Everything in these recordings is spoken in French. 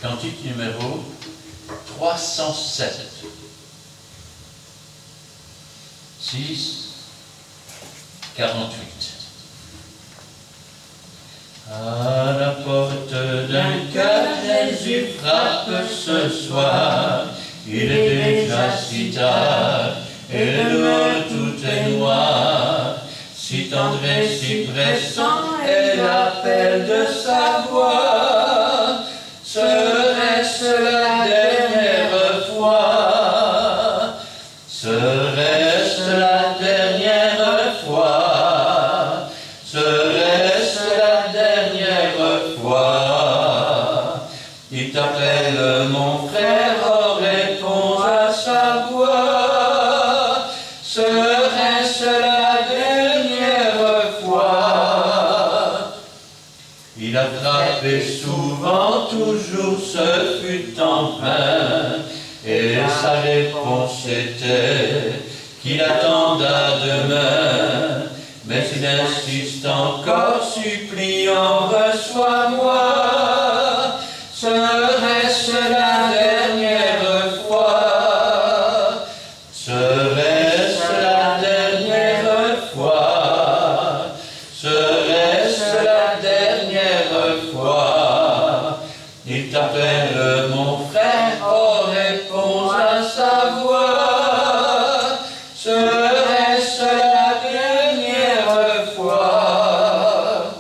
Cantique numéro 307. 6, 48. À la porte d'un cœur, Jésus frappe ce soir. Il est déjà si tard, et le monde tout est noir. Si tendre et si pressant est l'appel de sa voix. Serait-ce la dernière fois? Serait-ce la dernière fois? Serait-ce la dernière fois? Il t'appelle mon frère, oh, réponds à sa voix. Serait-ce la dernière fois? Il a frappé souvent, toujours ce fut en vain, et sa réponse était qu'il attenda demain. Mais il insiste encore, suppliant, reçois-moi. Serait-ce la dernière fois? Serait-ce la dernière fois? Serait-ce la dernière fois? Il t'appelle mon frère, oh, réponds à sa voix. Serait-ce la dernière fois?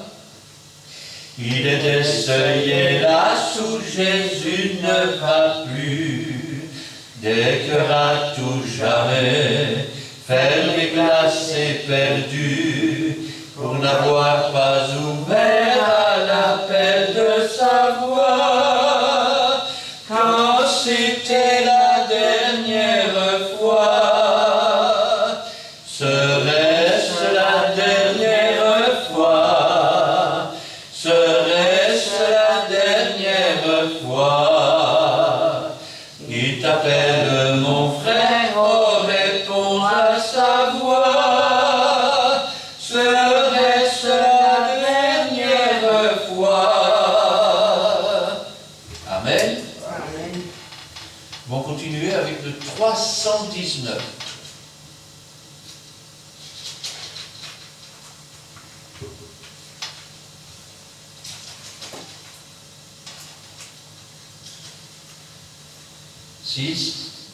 Il est essayé là sous Jésus ne va plus. Des cœurs à tout jamais, fermés, glacés, perdus, pour n'avoir pas ouvert à l'appel de sa voix. Quand c'était la dernière fois? Serait-ce la dernière fois? Serait-ce la dernière fois? Il t'appelle mon frère, oh, réponds à sa voix. Serait-ce la dernière fois? Amen. Amen. Nous allons continuer avec le 319. « 6,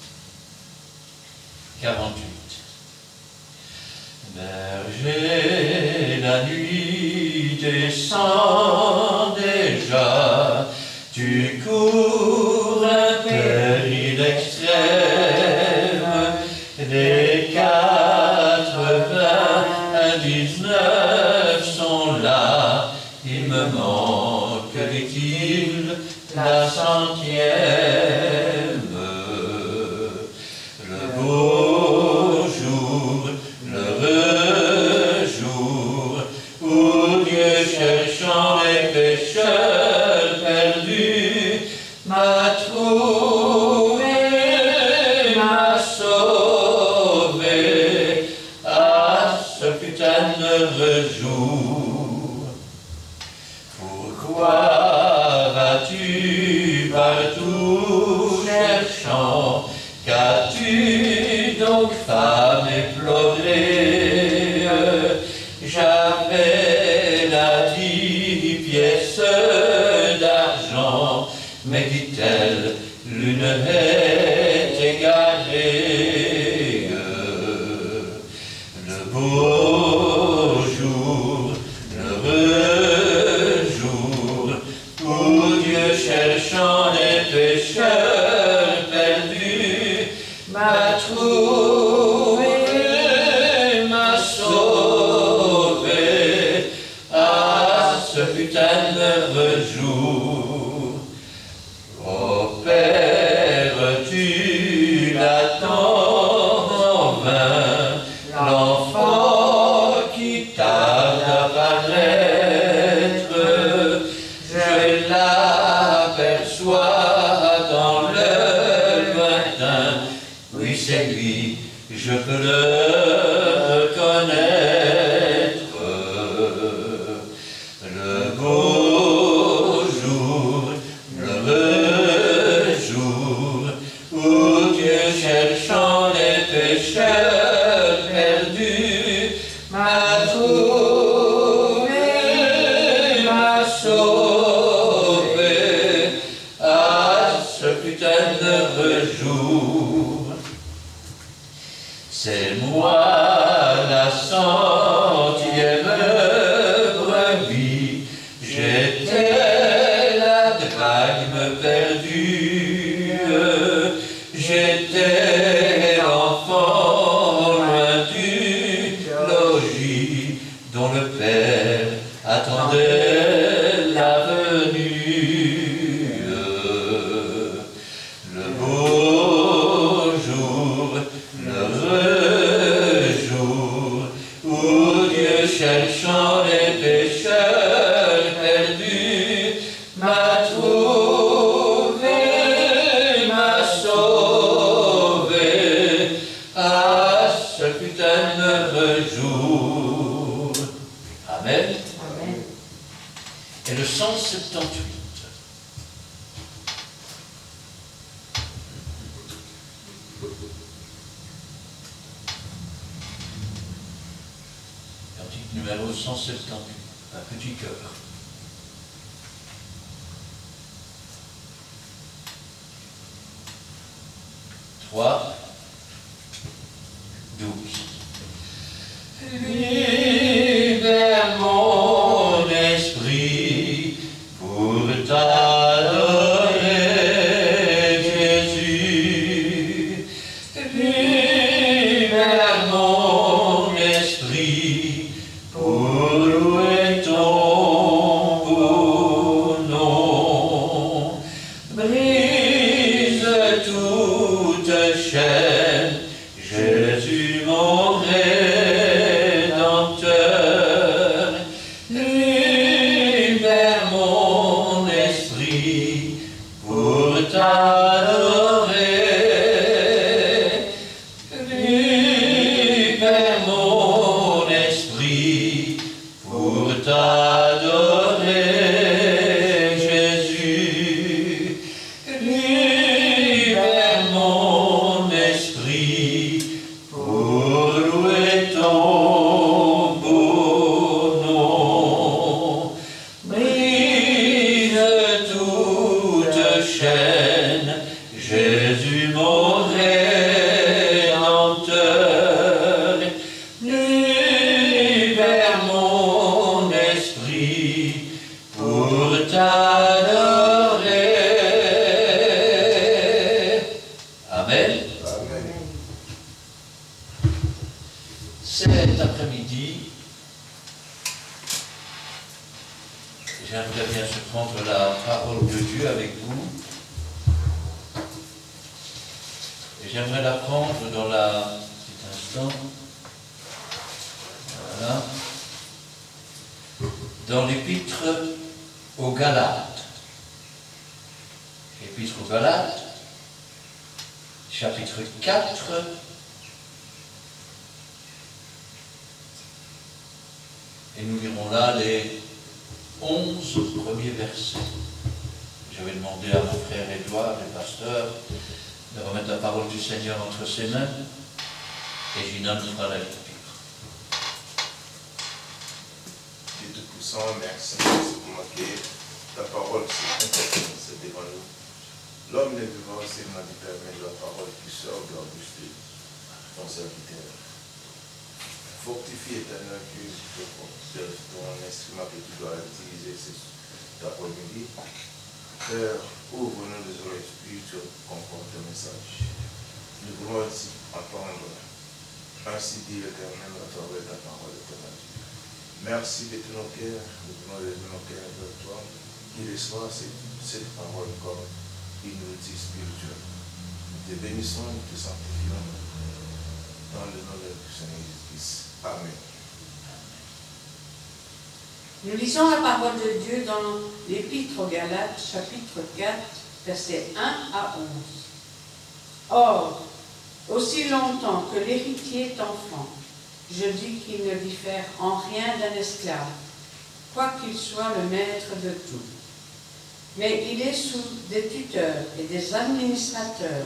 48. Berger, la nuit descend déjà, tu cours un péril extrême, des 99 sont là, il me manque, dit-il, la centième. Le beau jour, l'heureux jour, où Dieu cherchant les pécheurs perdus, m'a trouvé, m'a sauvé, à ce putain d'heureux jour. Pourquoi vas-tu partout cherchant? Qu'as-tu donc, femme, éplorée? J'avais la 10 pièces d'argent, mais dit-elle, l'une est égarée. Le beau jour, l'heureux jour, où Dieu cherchant les pécheurs perdus, m'a trouvé, m'a sauvé, à ce putain d'heureux jour. Oh Père, tu l'attends en vain, l'enfant qui tarde à paraître. Je l'aperçois dans le lointain, oui c'est lui, je peux le reconnaître. Le beau jour, l'heureux C'est moi la centième brebis, j'étais la drachme perdue, j'étais l'enfant loin du logis, dont le Père attendait la venue. Le beau jour, l'heureux jour, où Dieu cherchant les pécheurs perdus, m'a trouvé, m'a sauvé. Ah, ce fut un heureux jour. Amen. Amen. Et le 178. Cantique numéro 178, un petit cœur. Trois, 12. Libère mon esprit pour t'adorer, Jésus. Libère mon esprit pour louer ton beau nom. Brise toute chaîne, Jésus mon Rédempteur. Libère mon esprit pour t'adorer. Libère mon esprit pour t'adorer, Jésus. Libère mon esprit pour louer ton beau nom. Brise toute chaîne, Jésus mon Rédempteur. Libère mon esprit pour t'adorer. Amen. Cet après-midi, j'aimerais bien se prendre la parole de Dieu avec vous. Et j'aimerais la prendre dans la... Petit instant. Voilà. Dans l'épître aux Galates. Épître aux Galates, chapitre 4. Et nous lirons là les 11 premiers versets. Je vais demander à mon frère Édouard, le pasteur, de remettre la parole du Seigneur entre ses mains, et Gina nous fera la lecture. Dieu Tout-Puissant, merci pour marquer ta parole, c'est devant nous. L'homme n'est vivant, c'est m'a dit permettre la parole qui sort de la bouche de ton serviteur. Fortifie éternel que ton instrument que tu dois utiliser cet après-midi. Père, ouvre-nous les oreilles spirituelles comprendre ton message. Nous voulons aussi entendre ainsi dire l'éternel à travers ta parole éternelle. Merci de tous nos cœurs, nous voulons lever nos cœurs vers toi, qui reçoit cette parole comme une outil spirituelle. Nous te bénissons, nous te sanctifions dans le nom de Seigneur Jésus-Christ. Amen. Nous lisons la parole de Dieu dans l'Épître aux Galates, chapitre 4, versets 1 à 11. Or, aussi longtemps que l'héritier est enfant, je dis qu'il ne diffère en rien d'un esclave, quoiqu'il soit le maître de tout. Mais il est sous des tuteurs et des administrateurs,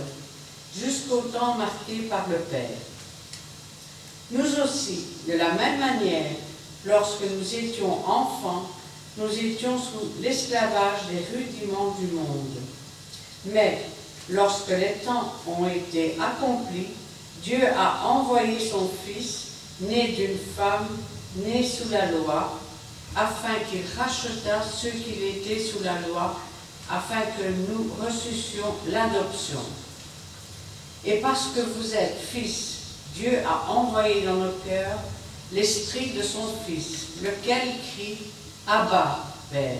jusqu'au temps marqué par le Père. Nous aussi, de la même manière, lorsque nous étions enfants, nous étions sous l'esclavage des rudiments du monde. Mais, lorsque les temps ont été accomplis, Dieu a envoyé son Fils, né d'une femme, né sous la loi, afin qu'il rachetât ceux qui étaient sous la loi, afin que nous reçussions l'adoption. Et parce que vous êtes fils, Dieu a envoyé dans nos cœurs l'esprit de son Fils, lequel crie « Abba, Père ».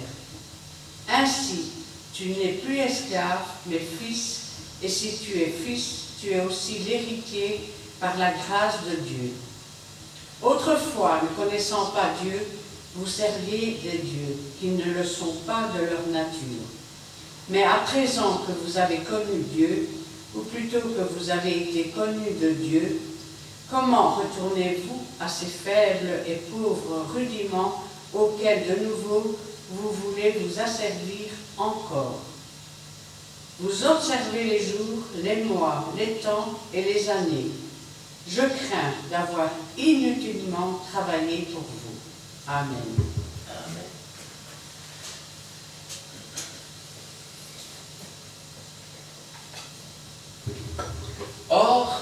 Ainsi, tu n'es plus esclave, mais fils, et si tu es fils, tu es aussi l'héritier par la grâce de Dieu. Autrefois, ne connaissant pas Dieu, vous serviez des dieux qui ne le sont pas de leur nature. Mais à présent que vous avez connu Dieu, ou plutôt que vous avez été connus de Dieu, comment retournez-vous à ces faibles et pauvres rudiments auxquels de nouveau vous voulez vous asservir encore? Vous observez les jours, les mois, les temps et les années. Je crains d'avoir inutilement travaillé pour vous. Amen. Amen. Or,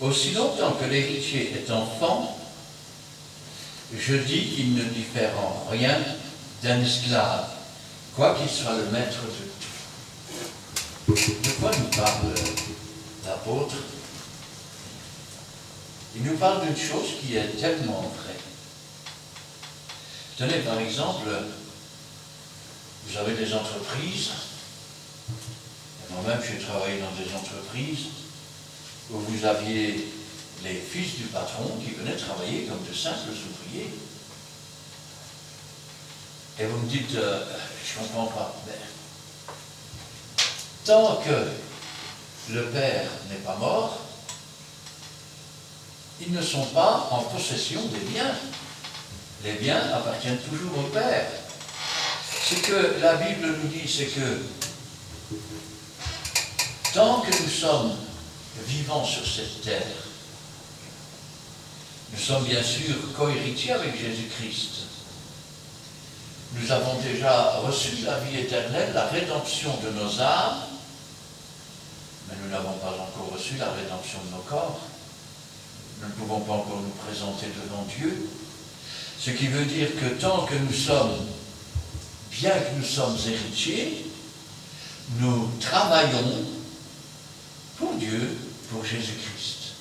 aussi longtemps que l'héritier est enfant, je dis qu'il ne diffère en rien d'un esclave, quoi qu'il soit le maître de tout. De quoi nous parle l'apôtre? Il nous parle d'une chose qui est tellement vraie. Tenez, par exemple, vous avez des entreprises, et moi-même j'ai travaillé dans des entreprises où vous aviez les fils du patron qui venaient travailler comme de simples ouvriers. Et vous me dites, je ne comprends pas, mais tant que le père n'est pas mort, ils ne sont pas en possession des biens. Les biens appartiennent toujours au père. Ce que la Bible nous dit, c'est que tant que nous sommes vivants sur cette terre, nous sommes bien sûr co-héritiers avec Jésus-Christ. Nous avons déjà reçu la vie éternelle, la rédemption de nos âmes, mais nous n'avons pas encore reçu la rédemption de nos corps. Nous ne pouvons pas encore nous présenter devant Dieu. Ce qui veut dire que tant que nous sommes, bien que nous sommes héritiers, nous travaillons pour Dieu, pour Jésus-Christ,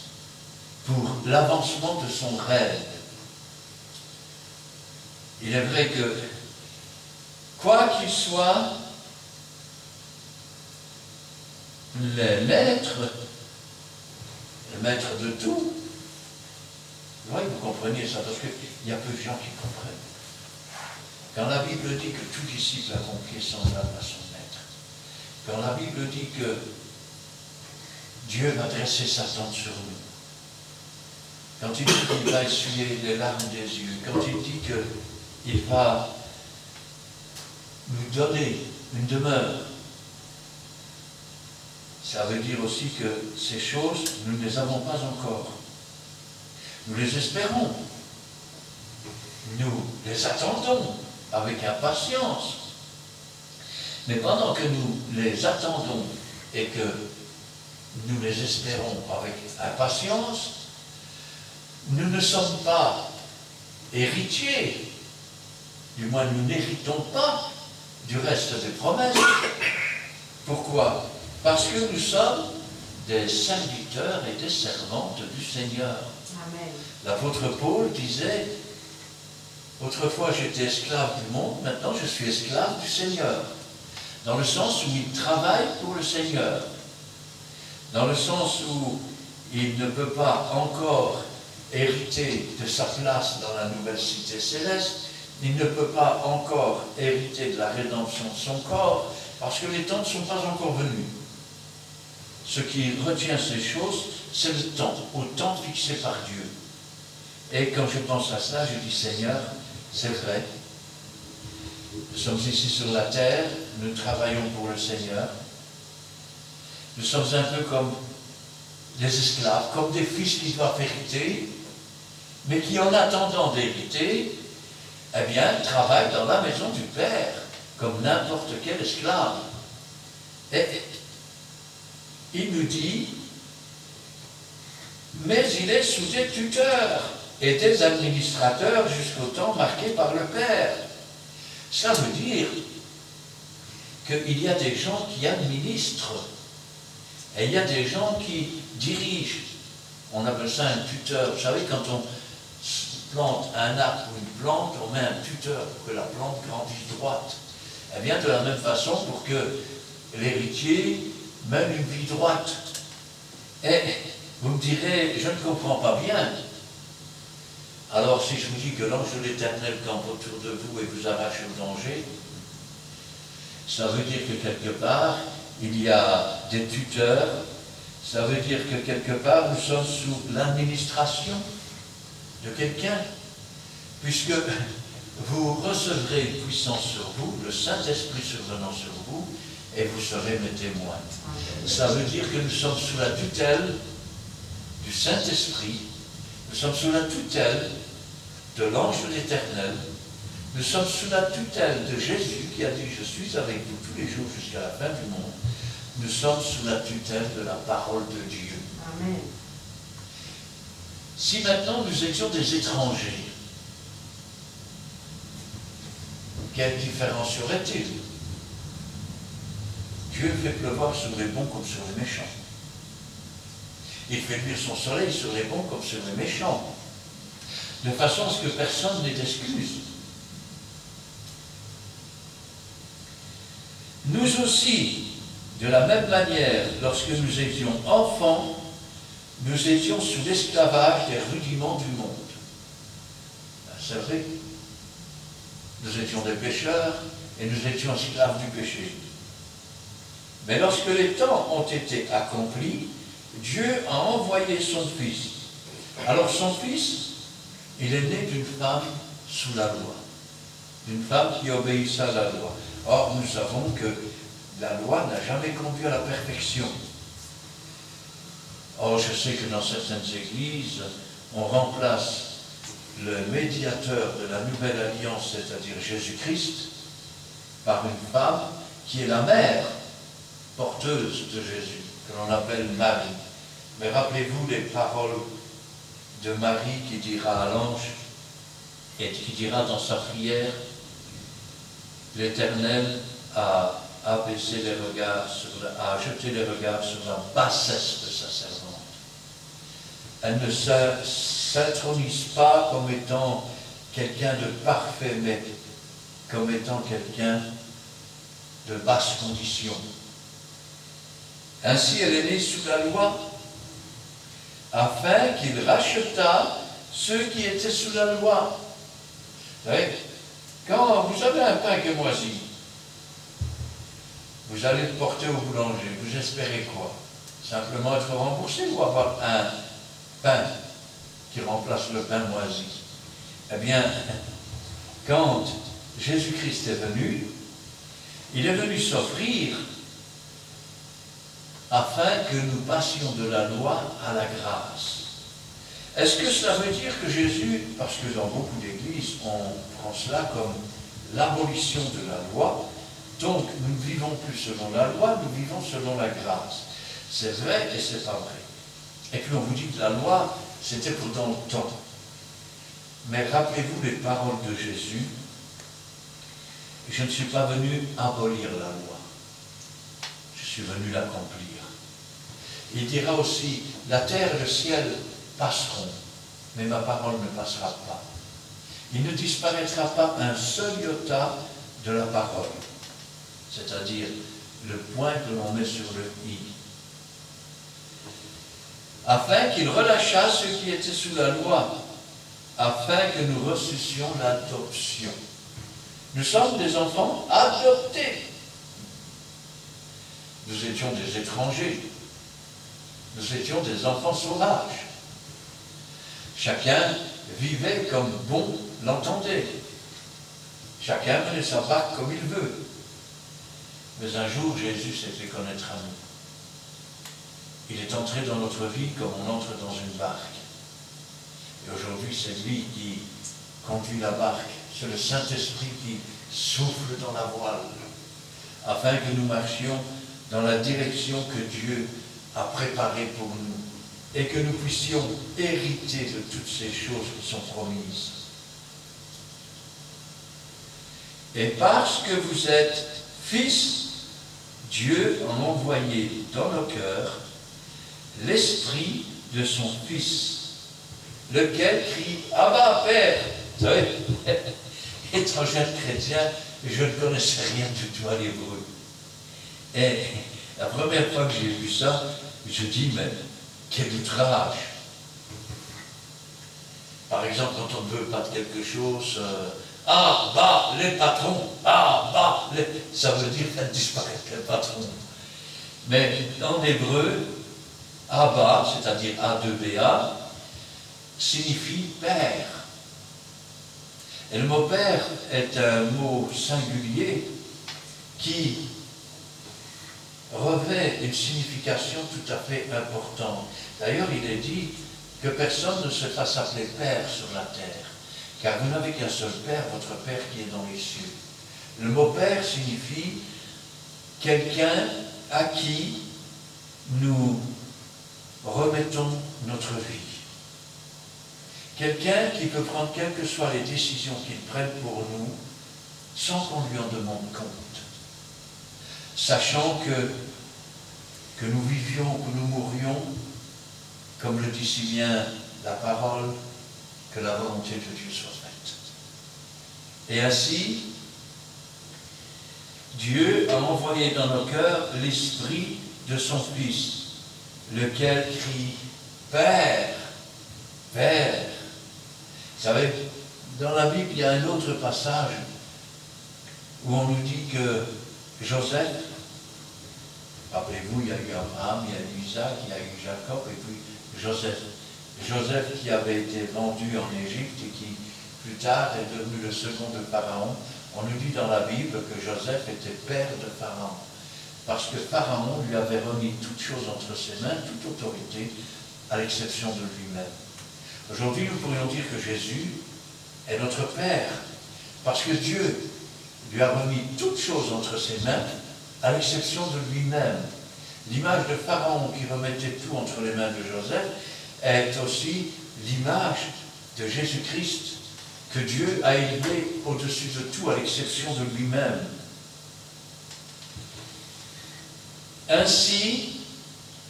pour l'avancement de son rêve. Il est vrai que, quoi qu'il soit, le maître de tout, je voudrais que vous compreniez ça, parce qu'il y a peu de gens qui comprennent. Quand la Bible dit que tout disciple accompli est semblable à son maître, quand la Bible dit que Dieu va dresser sa tente sur nous, quand il dit qu'il va essuyer les larmes des yeux, quand il dit qu'il va nous donner une demeure, ça veut dire aussi que ces choses, nous ne les avons pas encore. Nous les espérons. Nous les attendons avec impatience. Mais pendant que nous les attendons et que nous les espérons avec impatience, nous ne sommes pas héritiers. Du moins, nous n'héritons pas du reste des promesses. Pourquoi? Parce que nous sommes des serviteurs et des servantes du Seigneur. Amen. L'apôtre Paul disait, autrefois j'étais esclave du monde, maintenant je suis esclave du Seigneur. Dans le sens où il travaille pour le Seigneur. Dans le sens où il ne peut pas encore hériter de sa place dans la nouvelle cité céleste, il ne peut pas encore hériter de la rédemption de son corps, parce que les temps ne sont pas encore venus. Ce qui retient ces choses, c'est le temps, au temps fixé par Dieu. Et quand je pense à cela, je dis, Seigneur, c'est vrai. Nous sommes ici sur la terre, nous travaillons pour le Seigneur. Nous sommes un peu comme des esclaves, comme des fils qui doivent hériter, mais qui, en attendant d'hériter, eh bien, travaillent dans la maison du Père, comme n'importe quel esclave. Et il nous dit, mais il est sous des tuteurs et des administrateurs jusqu'au temps marqué par le Père. Ça veut dire qu'il y a des gens qui administrent et il y a des gens qui dirigent. On appelle ça un tuteur. Vous savez, quand on plante un arbre ou une plante, on met un tuteur pour que la plante grandisse droite. Eh bien, de la même façon, pour que l'héritier mène une vie droite. Et vous me direz, je ne comprends pas bien. Alors, si je vous dis que l'ange de l'Éternel campe autour de vous et vous arrache au danger, ça veut dire que quelque part, il y a des tuteurs, ça veut dire que quelque part, nous sommes sous l'administration de quelqu'un, puisque vous recevrez une puissance sur vous, le Saint-Esprit survenant sur vous, et vous serez mes témoins. Ça veut dire que nous sommes sous la tutelle du Saint-Esprit, nous sommes sous la tutelle de l'ange de l'Éternel, nous sommes sous la tutelle de Jésus qui a dit « Je suis avec vous tous les jours jusqu'à la fin du monde ». Nous sommes sous la tutelle de la parole de Dieu. Amen. Si maintenant nous étions des étrangers, quelle différence y aurait-il? Dieu fait pleuvoir sur les bons comme sur les méchants. Il fait luire son soleil sur les bons comme sur les méchants, de façon à ce que personne n'ait d'excuse. Nous aussi, de la même manière, lorsque nous étions enfants, nous étions sous l'esclavage des rudiments du monde. C'est vrai. Nous étions des pécheurs et nous étions esclaves du péché. Mais lorsque les temps ont été accomplis, Dieu a envoyé son Fils. Alors son Fils, il est né d'une femme sous la loi, d'une femme qui obéissait à la loi. Or, nous savons que la loi n'a jamais conduit à la perfection. Or, je sais que dans certaines églises, on remplace le médiateur de la nouvelle alliance, c'est-à-dire Jésus-Christ, par une femme qui est la mère porteuse de Jésus, que l'on appelle Marie. Mais rappelez-vous les paroles de Marie qui dira à l'ange, et qui dira dans sa prière, l'Éternel a abaissé les regards, a jeté les regards sur la bassesse de sa servante. Elle ne s'intronise pas comme étant quelqu'un de parfait, mais comme étant quelqu'un de basse condition. Ainsi, elle est née sous la loi, afin qu'il rachetât ceux qui étaient sous la loi. Vous savez, quand vous avez un pain qui est moisi, vous allez le porter au boulanger, vous espérez quoi? Simplement être remboursé ou avoir un pain qui remplace le pain moisi? Eh bien, quand Jésus-Christ est venu, il est venu s'offrir afin que nous passions de la loi à la grâce. Est-ce que cela veut dire que Jésus, parce que dans beaucoup d'églises, on prend cela comme l'abolition de la loi, donc nous ne vivons plus selon la loi, nous vivons selon la grâce. C'est vrai et c'est pas vrai. Et puis on vous dit que la loi, c'était pour dans le temps. Mais rappelez-vous les paroles de Jésus, je ne suis pas venu abolir la loi, je suis venu l'accomplir. Il dira aussi, la terre et le ciel passeront, mais ma parole ne passera pas. Il ne disparaîtra pas un seul iota de la parole, c'est-à-dire le point que l'on met sur le i, afin qu'il relâchât ceux qui étaient sous la loi, afin que nous reçussions l'adoption. Nous sommes des enfants adoptés. Nous étions des étrangers. Nous étions des enfants sauvages. Chacun vivait comme bon l'entendait. Chacun menait sa barque comme il veut. Mais un jour, Jésus s'est fait connaître à nous. Il est entré dans notre vie comme on entre dans une barque. Et aujourd'hui, c'est lui qui conduit la barque. C'est le Saint-Esprit qui souffle dans la voile, afin que nous marchions dans la direction que Dieu a préparée pour nous. et que nous puissions hériter de toutes ces choses qui sont promises. Et parce que vous êtes fils, Dieu a envoyé dans nos cœurs l'esprit de son Fils, lequel crie « Abba, Père !» Vous savez, étant jeune chrétien, je ne connaissais rien du tout à l'hébreu. Et la première fois que j'ai vu ça, je dis, mais quel outrage! Par exemple, quand on ne veut pas de quelque chose, ah, bah, les patrons, ah, bah, les... ça veut dire faire disparaître les patrons. Mais en hébreu, Abba, c'est-à-dire A2BA, signifie père. Et le mot père est un mot singulier qui revêt une signification tout à fait importante. D'ailleurs, il est dit que personne ne se fasse appeler père sur la terre, car vous n'avez qu'un seul père, votre père qui est dans les cieux. Le mot père signifie quelqu'un à qui nous remettons notre vie. Quelqu'un qui peut prendre quelles que soient les décisions qu'il prenne pour nous, sans qu'on lui en demande compte. Sachant que nous vivions, que nous mourions, comme le dit si bien la parole, que la volonté de Dieu soit faite. Et ainsi, Dieu a envoyé dans nos cœurs l'esprit de son Fils, lequel crie « Père, Père ». Vous savez, dans la Bible, il y a un autre passage où on nous dit que Joseph, rappelez-vous, il y a eu Abraham, il y a eu Isaac, il y a eu Jacob, et puis Joseph. Joseph qui avait été vendu en Égypte et qui, plus tard, est devenu le second de Pharaon. On nous dit dans la Bible que Joseph était père de Pharaon, parce que Pharaon lui avait remis toutes choses entre ses mains, toute autorité, à l'exception de lui-même. Aujourd'hui, nous pourrions dire que Jésus est notre Père, parce que Dieu lui a remis toutes choses entre ses mains, à l'exception de lui-même. L'image de Pharaon qui remettait tout entre les mains de Joseph est aussi l'image de Jésus-Christ, que Dieu a élevé au-dessus de tout, à l'exception de lui-même. Ainsi,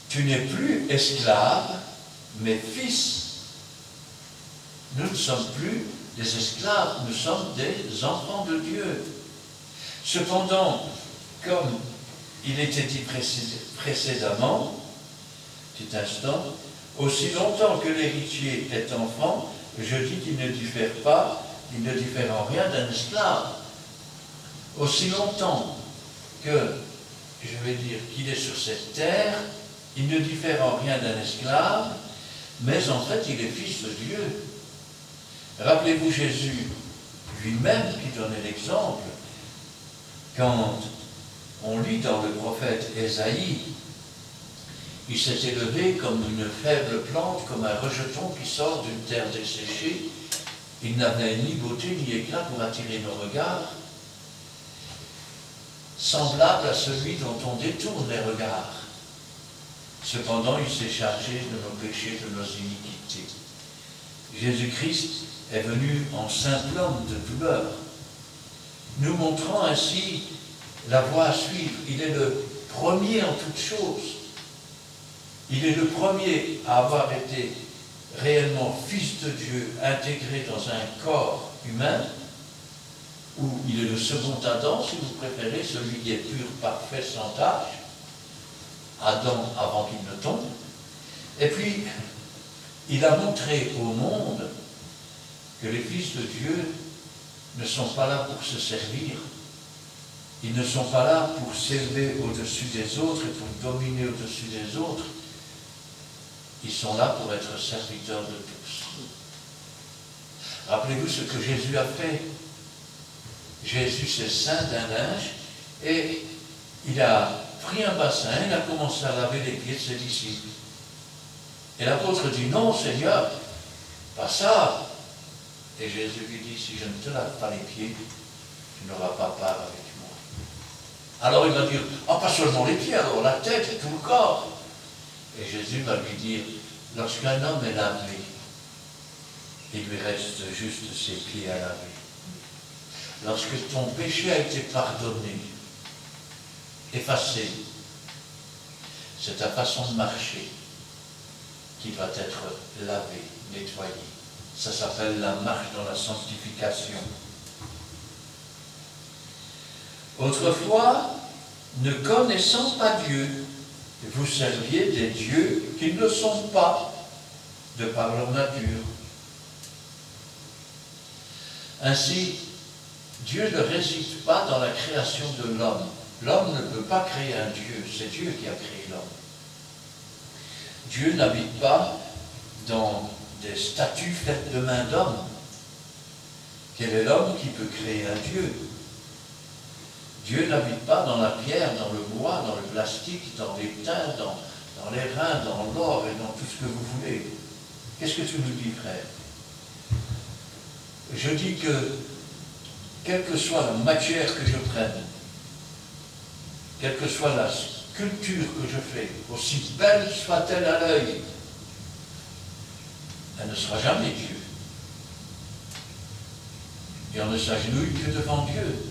tu n'es plus esclave, mais fils. Nous ne sommes plus des esclaves, nous sommes des enfants de Dieu. Cependant, comme il était dit précédemment, petit instant, aussi longtemps que l'héritier est enfant, je dis qu'il ne diffère pas, il ne diffère en rien d'un esclave. Aussi longtemps que, je vais dire, qu'il est sur cette terre, il ne diffère en rien d'un esclave, mais en fait, il est fils de Dieu. Rappelez-vous Jésus lui-même qui donnait l'exemple, quand on lit dans le prophète Ésaïe, il s'est élevé comme une faible plante, comme un rejeton qui sort d'une terre desséchée. Il n'avait ni beauté ni éclat pour attirer nos regards, semblable à celui dont on détourne les regards. Cependant, il s'est chargé de nos péchés, de nos iniquités. Jésus-Christ est venu en simple homme de douleur, nous montrant ainsi la voie à suivre. Il est le premier en toutes choses. Il est le premier à avoir été réellement fils de Dieu, intégré dans un corps humain, où il est le second Adam, si vous préférez, celui qui est pur, parfait, sans tache, Adam avant qu'il ne tombe. Et puis, il a montré au monde que les fils de Dieu ne sont pas là pour se servir, ils ne sont pas là pour s'élever au-dessus des autres et pour dominer au-dessus des autres, ils sont là pour être serviteurs de tous. Rappelez-vous ce que Jésus a fait. Jésus s'est ceint d'un linge et il a pris un bassin, il a commencé à laver les pieds de ses disciples. Et l'apôtre dit, non Seigneur, pas ça. Et Jésus lui dit, si je ne te lave pas les pieds, tu n'auras pas part avec moi. Alors il va dire, pas seulement les pieds, alors la tête et tout le corps. Et Jésus va lui dire, lorsqu'un homme est lavé, il lui reste juste ses pieds à laver. Lorsque ton péché a été pardonné, effacé, c'est ta façon de marcher qui va être lavée, nettoyée. Ça s'appelle la marche dans la sanctification. Autrefois, ne connaissant pas Dieu, vous serviez des dieux qui ne le sont pas de par leur nature. Ainsi, Dieu ne réside pas dans la création de l'homme. L'homme ne peut pas créer un Dieu, c'est Dieu qui a créé l'homme. Dieu n'habite pas dans des statues faites de main d'homme. Quel est l'homme qui peut créer un Dieu? Dieu n'habite pas dans la pierre, dans le bois, dans le plastique, dans les teintes, dans les reins, dans l'or et dans tout ce que vous voulez. Qu'est-ce que tu nous dis, frère? Je dis que, quelle que soit la matière que je prenne, quelle que soit la sculpture que je fais, aussi belle soit-elle à l'œil, elle ne sera jamais Dieu. Et on ne s'agenouille que devant Dieu.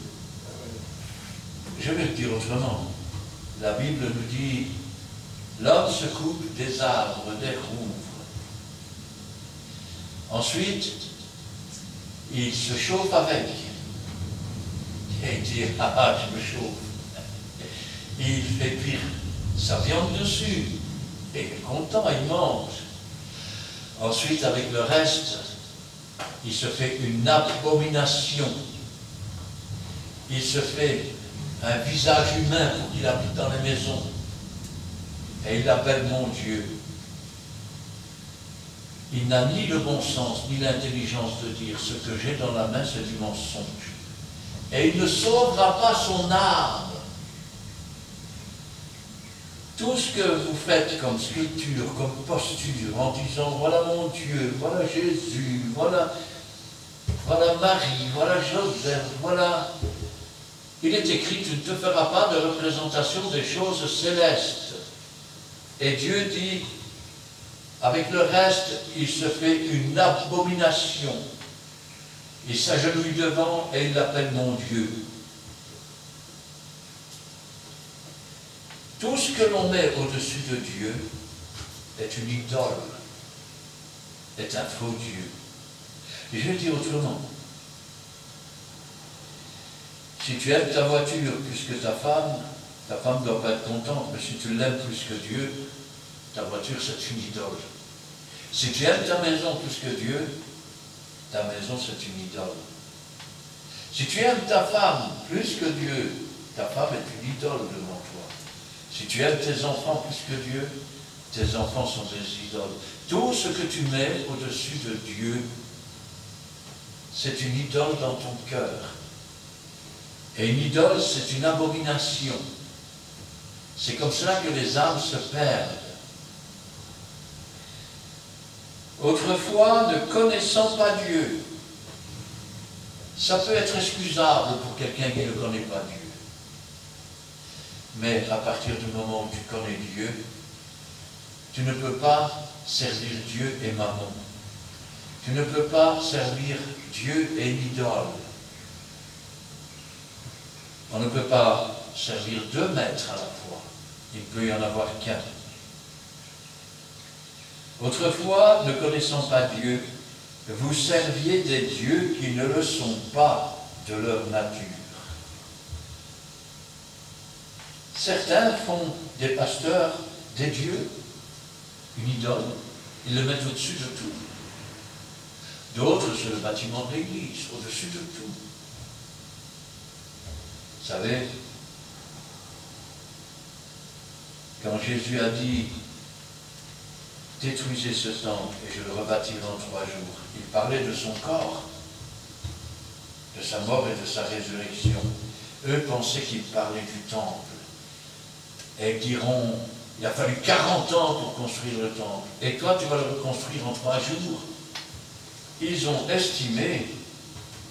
Je vais le dire autrement. La Bible nous dit, l'homme se coupe des arbres, des rouvres. Ensuite, il se chauffe avec. Et il dit, ah, je me chauffe. Il fait cuire sa viande dessus. Et il est content, il mange. Ensuite, avec le reste, il se fait une abomination. Il se fait un visage humain pour qu'il habite dans les maisons. Et il l'appelle mon Dieu. Il n'a ni le bon sens, ni l'intelligence de dire ce que j'ai dans la main, c'est du mensonge. Et il ne sauvera pas son âme. Tout ce que vous faites comme sculpture, comme posture, en disant voilà mon Dieu, voilà Jésus, voilà Marie, voilà Joseph, voilà. Il est écrit, tu ne te feras pas de représentation des choses célestes. Et Dieu dit, avec le reste, il se fait une abomination. Il s'agenouille devant et il l'appelle mon Dieu. Tout ce que l'on met au-dessus de Dieu est une idole, est un faux Dieu. Et je le dis autrement. Si tu aimes ta voiture plus que ta femme ne doit pas être contente, mais si tu l'aimes plus que Dieu, ta voiture c'est une idole. Si tu aimes ta maison plus que Dieu, ta maison c'est une idole. Si tu aimes ta femme plus que Dieu, ta femme est une idole devant toi. Si tu aimes tes enfants plus que Dieu, tes enfants sont des idoles. Tout ce que tu mets au-dessus de Dieu, c'est une idole dans ton cœur. Et une idole, c'est une abomination. C'est comme cela que les âmes se perdent. Autrefois, ne connaissant pas Dieu, ça peut être excusable pour quelqu'un qui ne connaît pas Dieu. Mais à partir du moment où tu connais Dieu, tu ne peux pas servir Dieu et mammon. Tu ne peux pas servir Dieu et l'idole. On ne peut pas servir deux maîtres à la fois. Il ne peut y en avoir qu'un. Autrefois, ne connaissant pas Dieu, vous serviez des dieux qui ne le sont pas de leur nature. Certains font des pasteurs des dieux, une idole, ils le mettent au-dessus de tout. D'autres, c'est le bâtiment de l'église, au-dessus de tout. Vous savez, quand Jésus a dit « Détruisez ce temple et je le rebâtirai en 3 jours », il parlait de son corps, de sa mort et de sa résurrection. Eux pensaient qu'il parlait du temple. Et ils diront, il a fallu 40 ans pour construire le temple. Et toi, tu vas le reconstruire en 3 jours. Ils ont estimé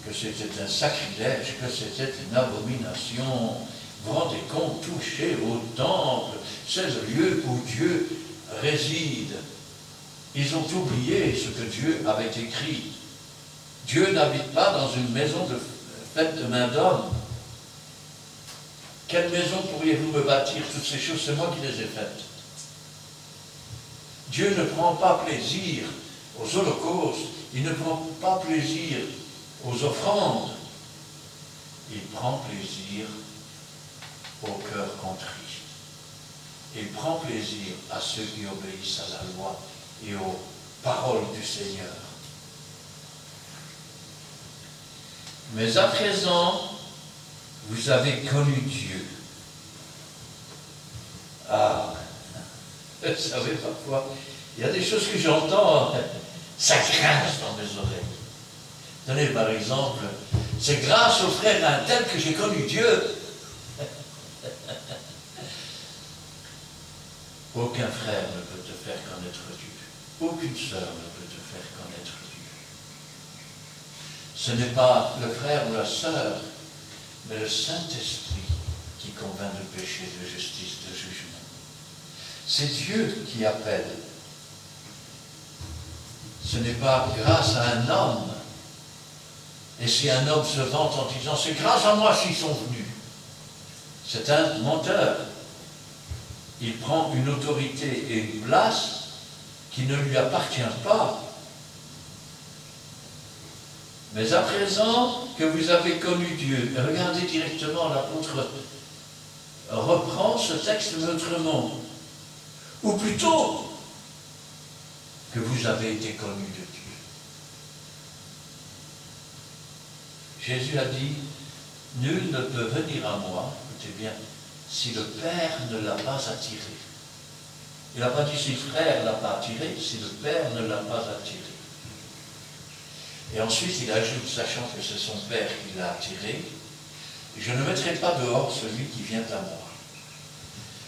que c'était un sacrilège, que c'était une abomination. Vous vous rendez compte, toucher au temple, c'est le lieu où Dieu réside. Ils ont oublié ce que Dieu avait écrit. Dieu n'habite pas dans une maison faite de main d'homme. Quelle maison pourriez-vous me bâtir? Toutes ces choses, c'est moi qui les ai faites. Dieu ne prend pas plaisir aux holocaustes, il ne prend pas plaisir aux offrandes. Il prend plaisir au cœur contrit. Il prend plaisir à ceux qui obéissent à la loi et aux paroles du Seigneur. Mais à présent, vous avez connu Dieu. Ah, vous savez, parfois, il y a des choses que j'entends, ça grince dans mes oreilles. Tenez, par exemple, c'est grâce au frère d'un tel que j'ai connu Dieu. Aucun frère ne peut te faire connaître Dieu. Aucune sœur ne peut te faire connaître Dieu. Ce n'est pas le frère ou la sœur, mais le Saint-Esprit qui convainc de péché, de justice, de jugement. C'est Dieu qui appelle. Ce n'est pas grâce à un homme. Et si un homme se vante en disant « c'est grâce à moi s'ils sont venus », c'est un menteur. Il prend une autorité et une place qui ne lui appartient pas. Mais à présent que vous avez connu Dieu, regardez directement, l'apôtre reprend ce texte autrement. Ou plutôt, que vous avez été connu de Dieu. Jésus a dit, nul ne peut venir à moi, écoutez bien, si le Père ne l'a pas attiré. Il n'a pas dit si le frère ne l'a pas attiré, si le Père ne l'a pas attiré. Et ensuite, il ajoute, sachant que c'est son Père qui l'a attiré, je ne mettrai pas dehors celui qui vient à moi.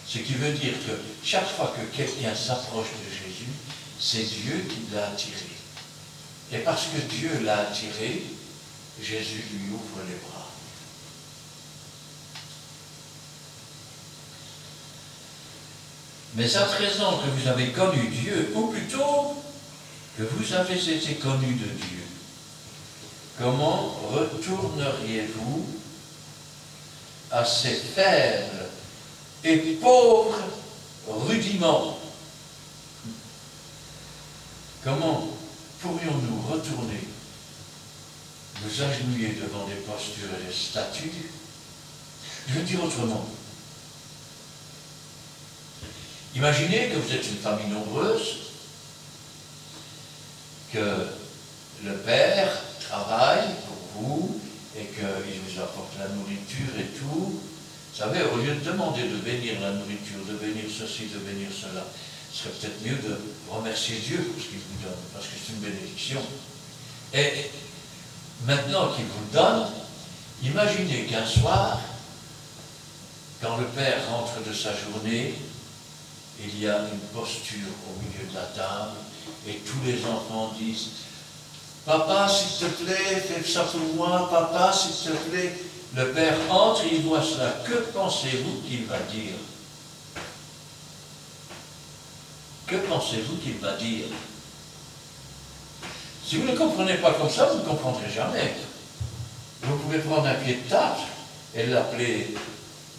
Ce qui veut dire que chaque fois que quelqu'un s'approche de Jésus, c'est Dieu qui l'a attiré. Et parce que Dieu l'a attiré, Jésus lui ouvre les bras. Mais à présent que vous avez connu Dieu, ou plutôt que vous avez été connus de Dieu, comment retourneriez-vous à ces faibles et pauvres rudiments? Comment pourrions-nous retourner, nous agenouiller devant des postures et des statues? Je veux dire autrement. Imaginez que vous êtes une famille nombreuse, que le père travaille pour vous et qu'il vous apporte la nourriture et tout. Vous savez, au lieu de demander de bénir la nourriture, de bénir ceci, de bénir cela, ce serait peut-être mieux de remercier Dieu pour ce qu'il vous donne, parce que c'est une bénédiction. Et maintenant qu'il vous le donne, imaginez qu'un soir, quand le père rentre de sa journée, il y a une posture au milieu de la table, et tous les enfants disent « Papa, s'il te plaît, fais ça pour moi, papa, s'il te plaît ». Le père entre et il voit cela. Que pensez-vous qu'il va dire? Que pensez-vous qu'il va dire? Si vous ne comprenez pas comme ça, vous ne comprendrez jamais. Vous pouvez prendre un pied de table et l'appeler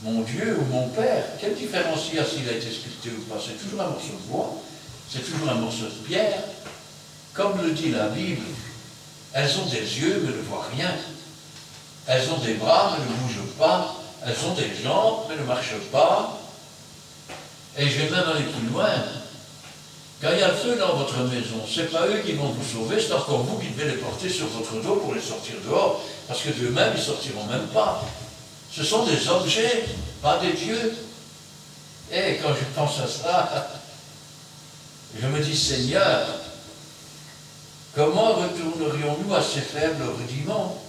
mon Dieu ou mon Père. Quelle différence il y a s'il a été sculpté ou pas? C'est toujours un morceau de bois, c'est toujours un morceau de pierre. Comme le dit la Bible, elles ont des yeux mais ne voient rien. Elles ont des bras mais ne bougent pas. Elles ont des jambes mais ne marchent pas. Et je vais même aller plus loin. Quand il y a le feu dans votre maison, ce n'est pas eux qui vont vous sauver, c'est encore vous qui devez les porter sur votre dos pour les sortir dehors, parce que d'eux-mêmes, ils ne sortiront même pas. Ce sont des objets, pas des dieux. Et quand je pense à cela, je me dis, Seigneur, comment retournerions-nous à ces faibles rudiments?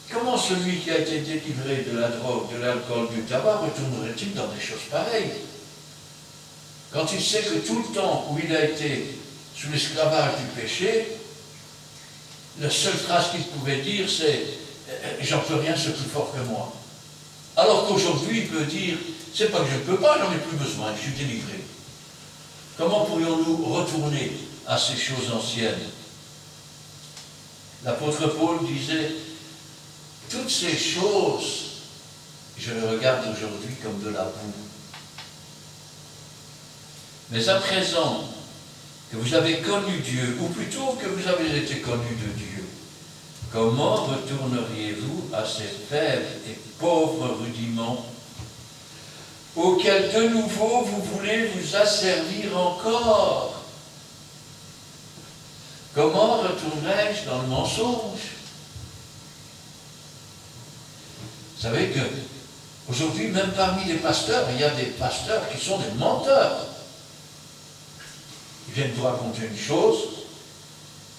Comment celui qui a été délivré de la drogue, de l'alcool, du tabac, retournerait-il dans des choses pareilles? Quand il sait que tout le temps où il a été sous l'esclavage du péché, la seule phrase qu'il pouvait dire, c'est « j'en peux rien, c'est plus fort que moi ». Alors qu'aujourd'hui, il peut dire « c'est pas que je ne peux pas, j'en ai plus besoin, je suis délivré ». Comment pourrions-nous retourner à ces choses anciennes? L'apôtre Paul disait, toutes ces choses, je les regarde aujourd'hui comme de la boue. Mais à présent que vous avez connu Dieu, ou plutôt que vous avez été connu de Dieu, comment retourneriez-vous à ces faibles et pauvres rudiments auxquels de nouveau vous voulez vous asservir encore? Comment retournerais-je dans le mensonge? Vous savez que aujourd'hui, même parmi les pasteurs, il y a des pasteurs qui sont des menteurs. Ils viennent vous raconter une chose,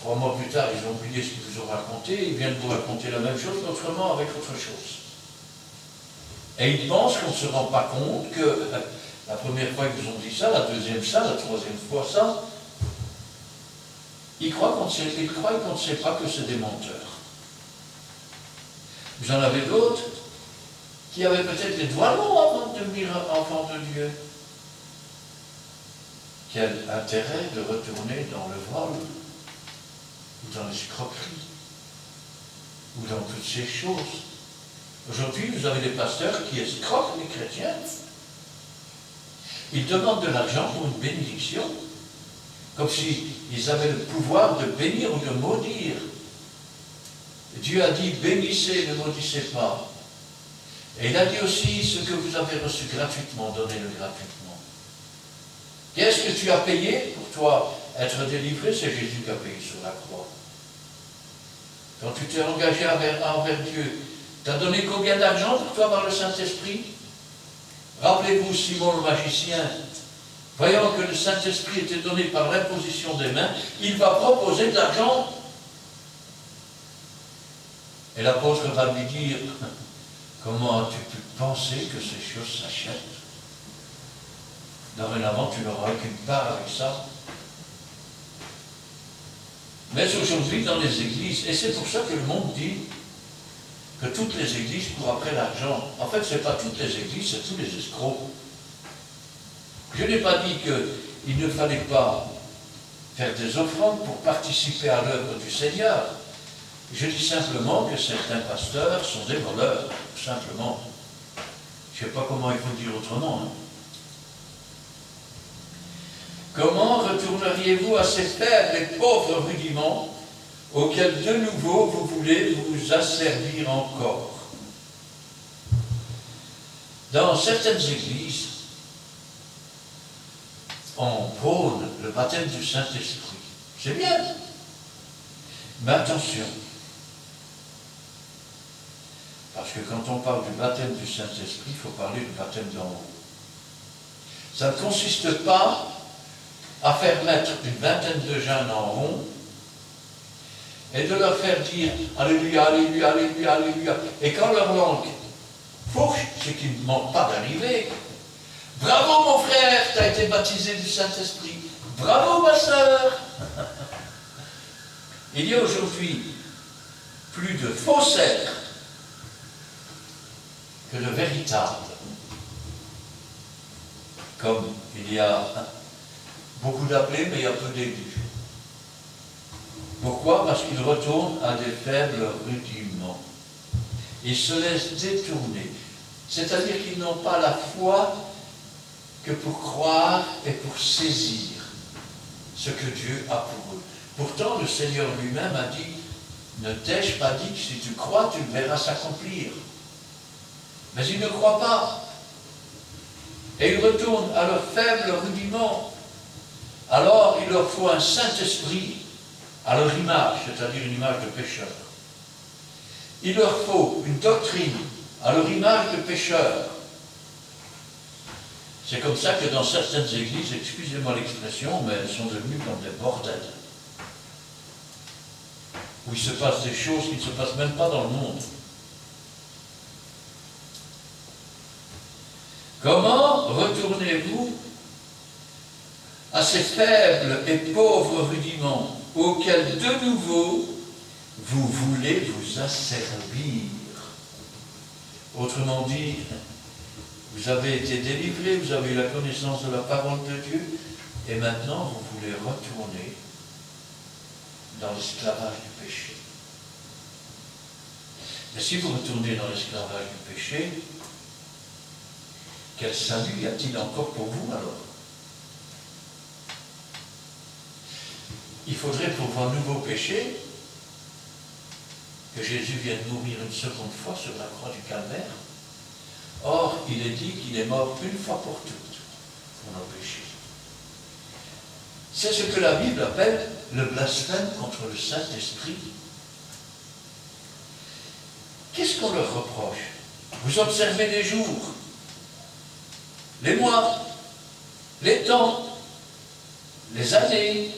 3 mois plus tard, ils ont oublié ce qu'ils vous ont raconté, ils viennent vous raconter la même chose, mais autrement avec autre chose. Et ils pensent qu'on ne se rend pas compte que la première fois qu'ils vous ont dit ça, la deuxième ça, la troisième fois ça, ils croient qu'on ne sait pas que c'est des menteurs. Vous en avez d'autres qui avaient peut-être les doigts longs avant de devenir enfants de Dieu. Quel intérêt de retourner dans le vol, ou dans l'escroquerie, ou dans toutes ces choses. Aujourd'hui, vous avez des pasteurs qui escroquent les chrétiens. Ils demandent de l'argent pour une bénédiction, comme s'ils avaient le pouvoir de bénir ou de maudire. Dieu a dit, bénissez, ne maudissez pas. Et il a dit aussi, ce que vous avez reçu gratuitement, donnez-le gratuitement. Qu'est-ce que tu as payé pour toi être délivré? C'est Jésus qui a payé sur la croix. Quand tu t'es engagé envers Dieu, tu as donné combien d'argent pour toi par le Saint-Esprit? Rappelez-vous Simon le magicien, voyant que le Saint-Esprit était donné par l'imposition des mains, il va proposer de l'argent. Et l'apôtre va lui dire, comment as-tu pu penser que ces choses s'achètent? Dorénavant, tu n'auras aucune part avec ça. Mais aujourd'hui, dans les églises, et c'est pour ça que le monde dit que toutes les églises courent après l'argent. En fait, ce n'est pas toutes les églises, c'est tous les escrocs. Je n'ai pas dit qu'il ne fallait pas faire des offrandes pour participer à l'œuvre du Seigneur. Je dis simplement que certains pasteurs sont des voleurs, tout simplement. Je ne sais pas comment il faut dire autrement. Hein. Comment retourneriez-vous à ces faibles et pauvres rudiments auxquels de nouveau vous voulez vous asservir encore? Dans certaines églises, on prône le baptême du Saint-Esprit. C'est bien. Mais attention. Parce que quand on parle du baptême du Saint-Esprit, il faut parler du baptême d'en haut. Ça ne consiste pas à faire mettre une vingtaine de jeunes en rond et de leur faire dire Alléluia, Alléluia, Alléluia, Alléluia. Et quand leur langue fourche, ce qui ne manque pas d'arriver, bravo mon frère, tu as été baptisé du Saint-Esprit. Bravo ma sœur. Il y a aujourd'hui plus de faussaires que de véritables. Comme il y a beaucoup d'appelés, mais il y a peu d'élus. Pourquoi? Parce qu'ils retournent à des faibles rudiments. Ils se laissent détourner. C'est-à-dire qu'ils n'ont pas la foi que pour croire et pour saisir ce que Dieu a pour eux. Pourtant, le Seigneur lui-même a dit, ne t'ai-je pas dit que si tu crois, tu le verras s'accomplir. Mais ils ne croient pas. Et ils retournent à leurs faibles rudiments. Alors, il leur faut un Saint-Esprit à leur image, c'est-à-dire une image de pécheur. Il leur faut une doctrine à leur image de pécheur. C'est comme ça que dans certaines églises, excusez-moi l'expression, mais elles sont devenues comme des bordels. Où il se passe des choses qui ne se passent même pas dans le monde. Comment retournez-vous à ces faibles et pauvres rudiments auxquels de nouveau vous voulez vous asservir? Autrement dit, vous avez été délivré, vous avez eu la connaissance de la parole de Dieu, Et maintenant, vous voulez retourner dans l'esclavage du péché. Et si vous retournez dans l'esclavage du péché, quel salut y a-t-il encore pour vous alors? Il faudrait pour vos nouveaux péchés que Jésus vienne mourir une seconde fois sur la croix du Calvaire. Or, il est dit qu'il est mort une fois pour toutes pour nos péchés. C'est ce que la Bible appelle le blasphème contre le Saint-Esprit. Qu'est-ce qu'on leur reproche? Vous observez les jours, les mois, les temps, les années.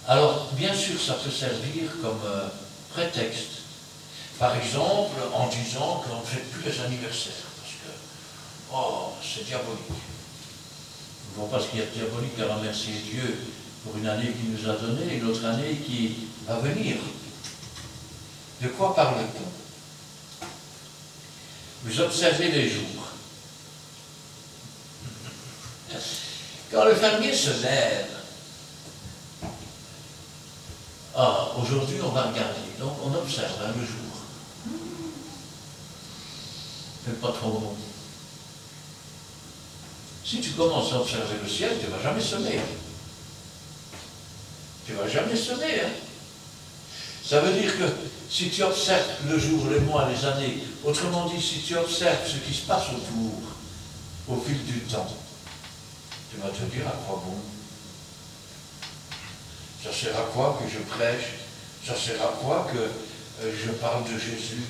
Alors, bien sûr, ça peut servir comme prétexte. Par exemple, en disant qu'on ne fait plus les anniversaires, parce que, oh, c'est diabolique. Nous ne voyons pas ce qu'il y a de diabolique à remercier Dieu pour une année qu'il nous a donnée et une autre année qui va venir. De quoi parle-t-on? Vous observez les jours. Quand le fermier se lève, aujourd'hui on va regarder, donc on observe le jour. C'est pas trop bon. Si tu commences à observer le ciel, tu ne vas jamais semer. Tu ne vas jamais semer. Hein? Ça veut dire que si tu observes le jour, les mois, les années, autrement dit, si tu observes ce qui se passe autour, au fil du temps, tu vas te dire à quoi bon? Ça sert à quoi que je prêche? Ça sert à quoi que je parle de Jésus?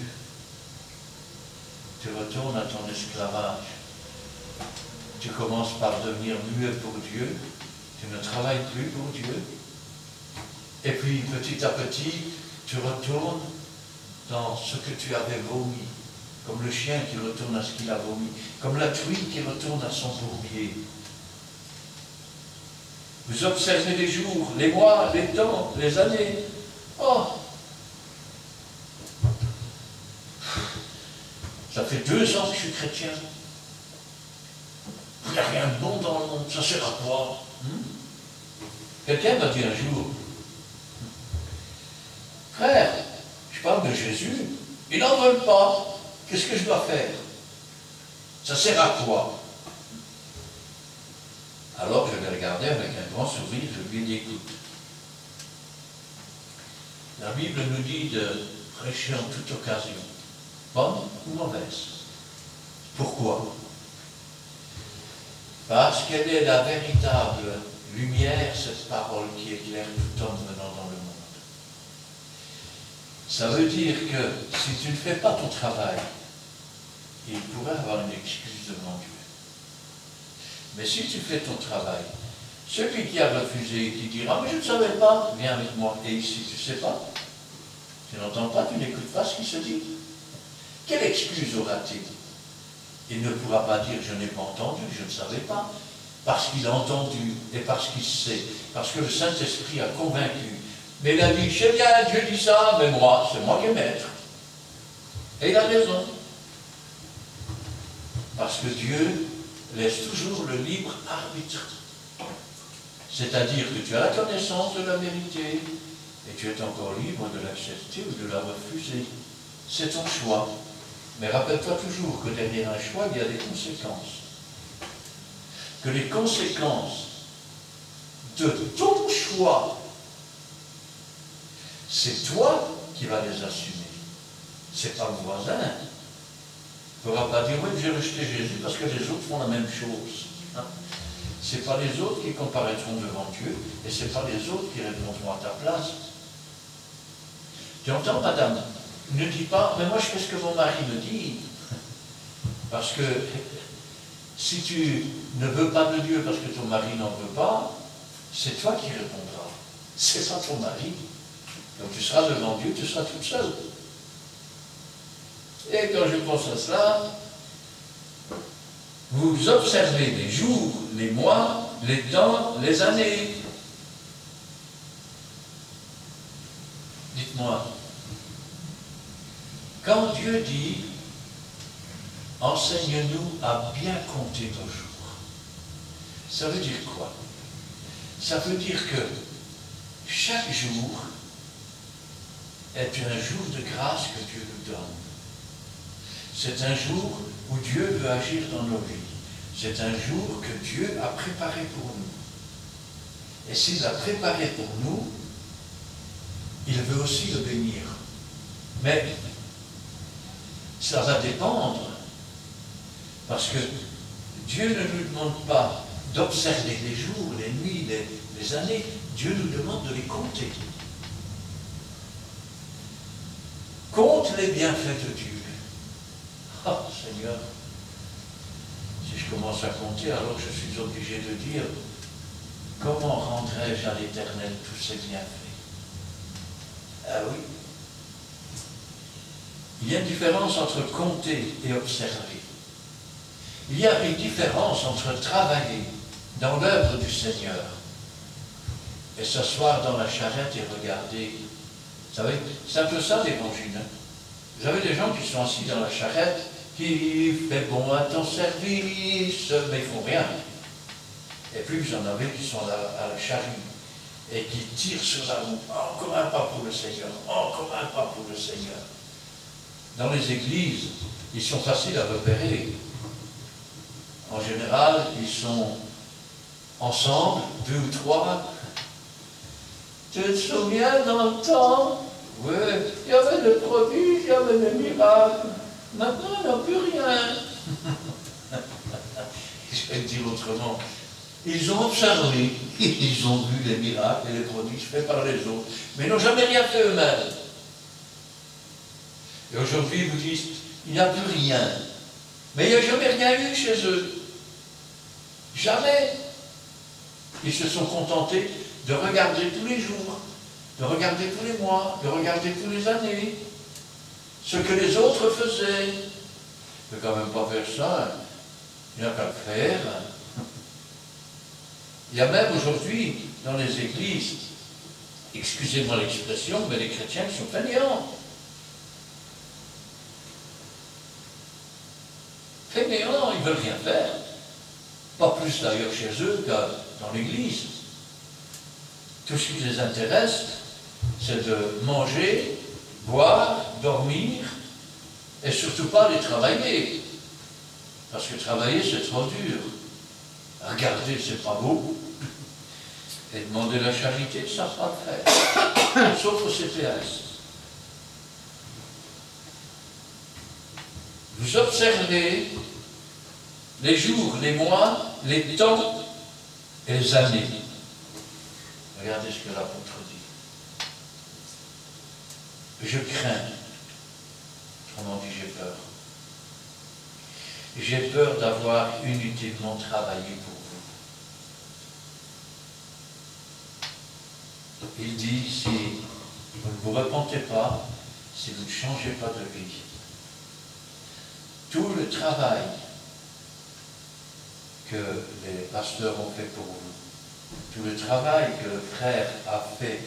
Tu retournes à ton esclavage. Tu commences par devenir muet pour Dieu. Tu ne travailles plus pour Dieu. Et puis, petit à petit, tu retournes dans ce que tu avais vomi. Comme le chien qui retourne à ce qu'il a vomi. Comme la truie qui retourne à son bourbier. Vous observez les jours, les mois, les temps, les années. Oh! Ça fait 2 ans que je suis chrétien. Il n'y a rien de bon dans le monde. Ça sert à quoi? Quelqu'un m'a dit un jour, frère, je parle de Jésus, ils n'en veulent pas. Qu'est-ce que je dois faire? Ça sert à quoi? Alors je l'ai regardé avec un grand sourire, je lui ai dit, écoute, la Bible nous dit de prêcher en toute occasion, bonne ou mauvaise. Pourquoi? Parce qu'elle est la véritable lumière, cette parole qui éclaire tout homme venant dans le monde. Ça veut dire que si tu ne fais pas ton travail, il pourrait avoir une excuse devant Dieu. Mais si tu fais ton travail, celui qui a refusé, qui dira, mais je ne savais pas, viens avec moi. Et ici, tu ne sais pas, tu n'entends pas, tu n'écoutes pas ce qui se dit. Quelle excuse aura-t-il? Il ne pourra pas dire, je n'ai pas entendu, je ne savais pas, parce qu'il a entendu et parce qu'il sait, parce que le Saint-Esprit a convaincu. Mais il a dit, je sais bien, Dieu dit ça, mais moi, c'est moi qui est maître. Et il a raison. Parce que Dieu laisse toujours le libre arbitre. C'est-à-dire que tu as la connaissance de la vérité et tu es encore libre de l'accepter ou de la refuser. C'est ton choix. Mais rappelle-toi toujours que derrière un choix, il y a des conséquences. Que les conséquences de ton choix, c'est toi qui vas les assumer. C'est pas le voisin. Il ne pourra pas dire, oui, j'ai rejeté Jésus parce que les autres font la même chose. Ce n'est pas les autres qui comparaîtront devant Dieu, et ce n'est pas les autres qui répondront à ta place. Tu entends, madame? Ne dis pas, mais moi je fais ce que mon mari me dit. Parce que si tu ne veux pas de Dieu parce que ton mari n'en veut pas, c'est toi qui répondras. C'est pas ton mari. Donc tu seras devant Dieu, tu seras toute seule. Et quand je pense à cela, vous observez les jours, les mois, les temps, les années. Dites-moi, quand Dieu dit « Enseigne-nous à bien compter nos jours », Ça veut dire quoi? Ça veut dire que chaque jour est un jour de grâce que Dieu nous donne. C'est un jour où Dieu veut agir dans nos vies. C'est un jour que Dieu a préparé pour nous. Et s'il l'a préparé pour nous, il veut aussi le bénir. Mais ça va dépendre, parce que Dieu ne nous demande pas d'observer les jours, les nuits, les années. Dieu nous demande de les compter. Compte les bienfaits de Dieu. Oh Seigneur, si je commence à compter, alors je suis obligé de dire, comment rendrai-je à l'Éternel tous ces bienfaits? Ah oui. Il y a une différence entre compter et observer. Il y a une différence entre travailler dans l'œuvre du Seigneur et s'asseoir dans la charrette et regarder. Vous savez, c'est un peu ça l'évangile. Hein? Vous avez des gens qui sont assis dans la charrette, qui font bon à ton service, mais ils ne font rien. Et puis vous en avez qui sont à la charrue et qui tirent sur la roue. Encore un pas pour le Seigneur, encore un pas pour le Seigneur. Dans les églises, ils sont faciles à repérer. En général, ils sont ensemble, 2 ou 3. Tu te souviens dans le temps? Oui, il y avait le prodige, il y avait le miracle. Maintenant, il n'y a plus rien. Je vais le dire autrement. Ils ont observé, ils ont vu les miracles et les prodiges faits par les autres, mais ils n'ont jamais rien fait eux-mêmes. Et aujourd'hui, ils vous disent, il n'y a plus rien. Mais il n'y a jamais rien eu chez eux. Jamais. Ils se sont contentés de regarder tous les jours, de regarder tous les mois, de regarder tous les années, ce que les autres faisaient. Il ne peut quand même pas faire ça. Il n'y a qu'à le faire. Il y a même aujourd'hui, dans les églises, excusez-moi l'expression, mais les chrétiens sont fainéants. Fainéants, ils ne veulent rien faire. Pas plus d'ailleurs chez eux que dans l'église. Tout ce qui les intéresse, c'est de manger, boire, dormir, et surtout pas aller travailler. Parce que travailler, c'est trop dur. Regarder, c'est pas beau. Et demander la charité, ils ne savent pas le faire. Sauf au CPS. Vous observez les jours, les mois, les temps et les années. Regardez ce que l'apôtre dit. Je crains, autrement dit j'ai peur. J'ai peur d'avoir inutilement travaillé pour vous. Il dit, si vous ne vous repentez pas, si vous ne changez pas de vie, tout le travail que les pasteurs ont fait pour vous, tout le travail que le frère a fait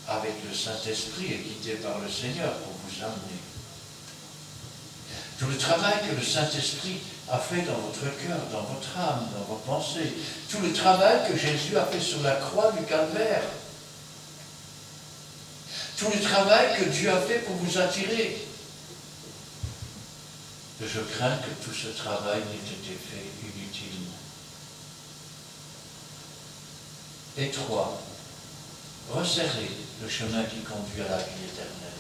avec le Saint-Esprit et guidé par le Seigneur pour vous amener, tout le travail que le Saint-Esprit a fait dans votre cœur, dans votre âme, dans vos pensées, tout le travail que Jésus a fait sur la croix du Calvaire, tout le travail que Dieu a fait pour vous attirer. Je crains que tout ce travail n'ait été fait inutilement. Et 3, resserrez le chemin qui conduit à la vie éternelle.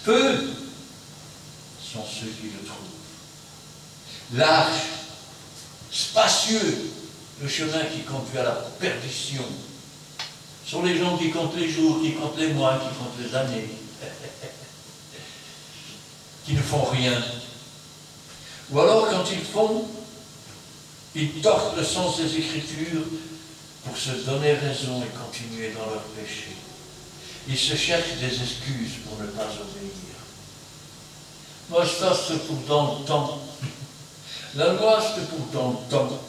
Peu sont ceux qui le trouvent. Large, spacieux, le chemin qui conduit à la perdition. Ce sont les gens qui comptent les jours, qui comptent les mois, qui comptent les années, qui ne font rien. Ou alors, quand ils font, ils torquent le sens des Écritures pour se donner raison et continuer dans leur péché. Ils se cherchent des excuses pour ne pas obéir. Moi, ça, c'est pour dans le temps. La loi, c'est pour dans le temps.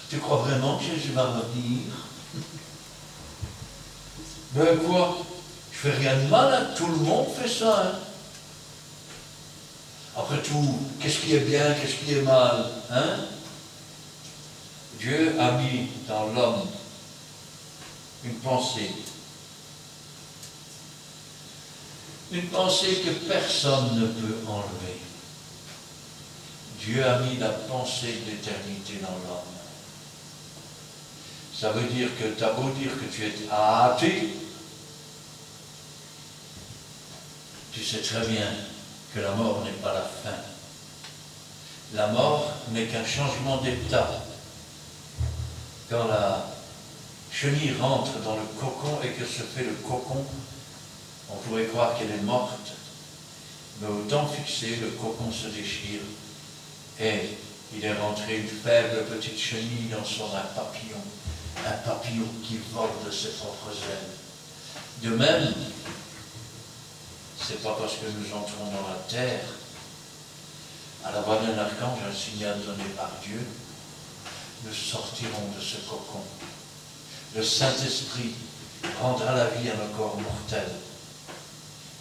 Tu crois vraiment que Jésus va revenir? Ben quoi? Je fais rien de mal, hein? Tout le monde fait ça. Hein? Après tout, qu'est-ce qui est bien, qu'est-ce qui est mal, hein? Dieu a mis dans l'homme une pensée que personne ne peut enlever. Dieu a mis la pensée de l'éternité dans l'homme. Ça veut dire que tu as beau dire que tu es athée, tu sais très bien que la mort n'est pas la fin. La mort n'est qu'un changement d'état. Quand la chenille rentre dans le cocon et que se fait le cocon, on pourrait croire qu'elle est morte, mais au temps fixé, le cocon se déchire et il est rentré une faible petite chenille dans son un papillon qui vole de ses propres ailes. De même, c'est pas parce que nous entrons dans la terre, à la voix d'un archange, un signal donné par Dieu, nous sortirons de ce cocon. Le Saint-Esprit rendra la vie à nos corps mortels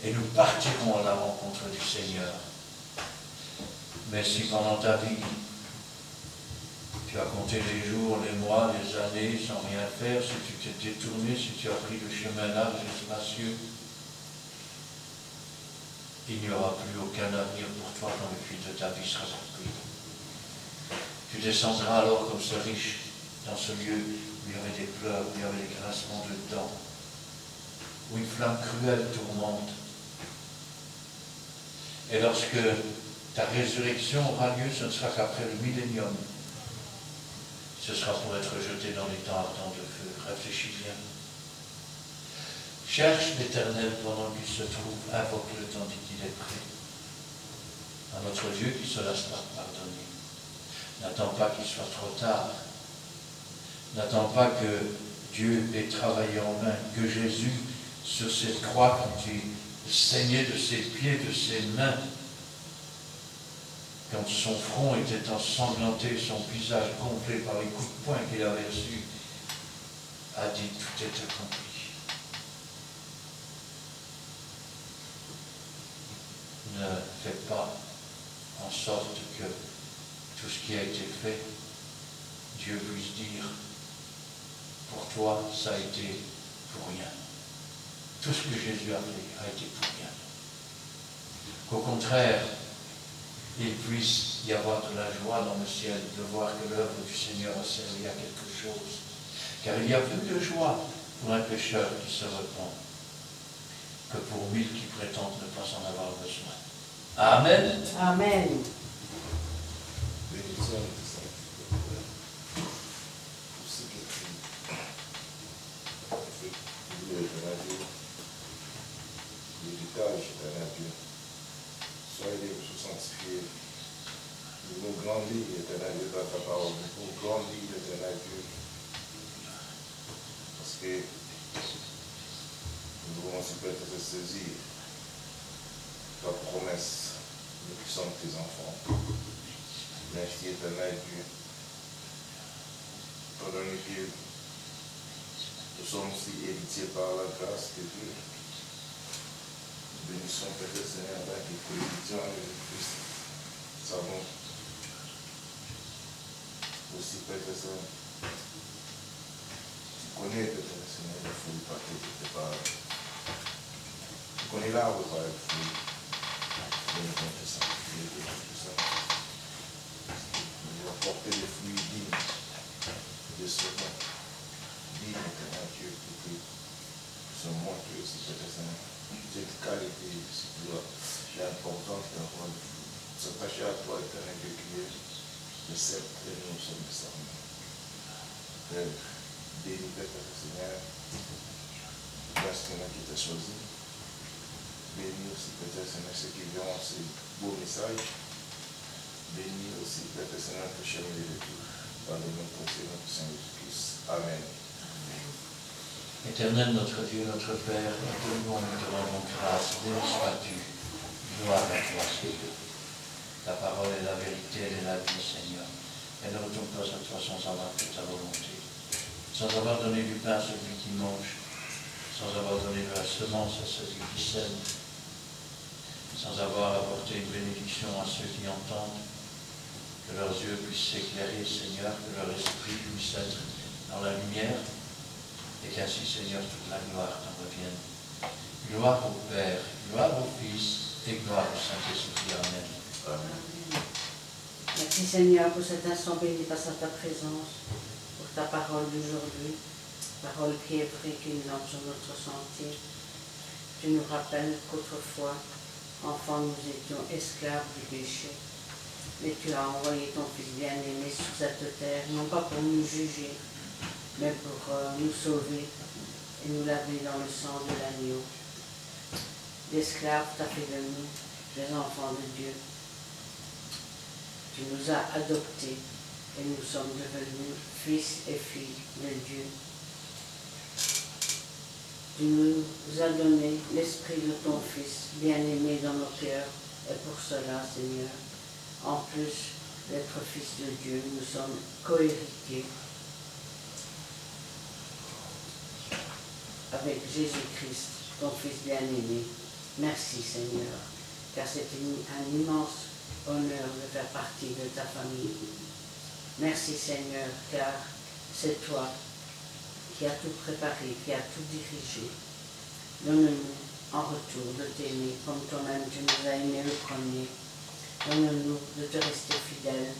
et nous partirons à la rencontre du Seigneur. Mais si pendant ta vie, tu as compté les jours, les mois, les années sans rien faire, si tu t'es détourné, si tu as pris le chemin large et spacieux, il n'y aura plus aucun avenir pour toi quand le fil de ta vie sera pris. Tu descendras alors comme ce riche dans ce lieu où il y avait des pleurs, où il y avait des grincements de dents, où une flamme cruelle tourmente. Et lorsque ta résurrection aura lieu, ce ne sera qu'après le millénium. Ce sera pour être jeté dans les temps ardents de feu. Réfléchis bien. Cherche l'Éternel pendant qu'il se trouve, invoque-le tandis qu'il est prêt. À notre Dieu qui se lasse pas pardonner. N'attends pas qu'il soit trop tard. N'attends pas que Dieu ait travaillé en vain, que Jésus, sur cette croix, quand il saignait de ses pieds, de ses mains, quand son front était ensanglanté, son visage gonflé par les coups de poing qu'il avait reçus, a dit tout est accompli. Ne fais pas en sorte que tout ce qui a été fait, Dieu puisse dire, pour toi, ça a été pour rien. Tout ce que Jésus a fait a été pour rien. Qu'au contraire, il puisse y avoir de la joie dans le ciel, de voir que l'œuvre du Seigneur a servi à quelque chose. Car il y a plus de joie pour un pécheur qui se repent que pour 1000 qui prétendent ne pas en avoir besoin. Amen. Amen. Bénédiction et sanctification. Tout ce que tu fais, éternel Dieu, l'héritage, éternel Dieu. Soyez les vous sanctifiés. Nous grandis, éternel Dieu, dans ta parole. Nous grandis, éternel Dieu. Parce que nous devons aussi peut-être saisir ta promesse, nous qui sommes tes enfants. Merci, éternel Dieu. Pardonnez Dieu. Nous sommes aussi héritiers par la grâce de Dieu. Bénissons peut-être Seigneur avec les bénédictions avec Jésus-Christ. Nous savons aussi peut-être ça. Tu connais peut-être Seigneur le fruit par tes paroles. Tu connais l'arbre par le fruit. Bénissons tout ça. Tout ça. Nous devons porter des fruits dignes de ce nom. Dignes éternel Dieu pour que ce montre aussi peut-être Seigneur. Cette qualité, c'est important d'avoir s'attacher à toi, éternel Dieu, qui est le sceptre et nous sommes les serments. Père, bénis peut-être, Seigneur, l'instrument qui t'a choisi. Bénis aussi peut-être, Seigneur, ceux qui verront ces beaux messages. Bénis aussi peut-être, Seigneur, notre chemin de retour. Par le nom de notre Seigneur Jésus-Christ. Amen. Éternel notre Dieu, notre Père, nous te louons, nous te rendons grâce, béni sois-tu, gloire à toi, Seigneur. Ta parole est la vérité, elle est la vie, Seigneur. Elle ne retourne pas à toi sans avoir fait ta volonté, sans avoir donné du pain à celui qui mange, sans avoir donné de la semence à celui qui sème, sans avoir apporté une bénédiction à ceux qui entendent. Que leurs yeux puissent s'éclairer, Seigneur, que leur esprit puisse être dans la lumière, et qu'ainsi, Seigneur, toute la gloire t'en revienne. Gloire au Père, gloire au Fils, et gloire au Saint-Esprit. Amen. Amen. Merci Seigneur pour cet instant béni face à ta présence, pour ta parole d'aujourd'hui, parole qui est vraie, qui nous lance sur notre sentier. Tu nous rappelles qu'autrefois, enfants, nous étions esclaves du péché. Mais tu as envoyé ton Fils bien-aimé sur cette terre, non pas pour nous juger, mais pour nous sauver et nous laver dans le sang de l'agneau. D'esclaves, tu as fait de nous des enfants de Dieu. Tu nous as adoptés et nous sommes devenus fils et filles de Dieu. Tu nous as donné l'esprit de ton Fils bien-aimé dans nos cœurs, et pour cela, Seigneur, en plus d'être fils de Dieu, nous sommes cohéritiers avec Jésus-Christ, ton Fils bien-aimé. Merci Seigneur, car c'est un immense honneur de faire partie de ta famille. Merci Seigneur, car c'est toi qui as tout préparé, qui as tout dirigé. Donne-nous en retour de t'aimer comme toi-même tu nous as aimés le premier. Donne-nous de te rester fidèle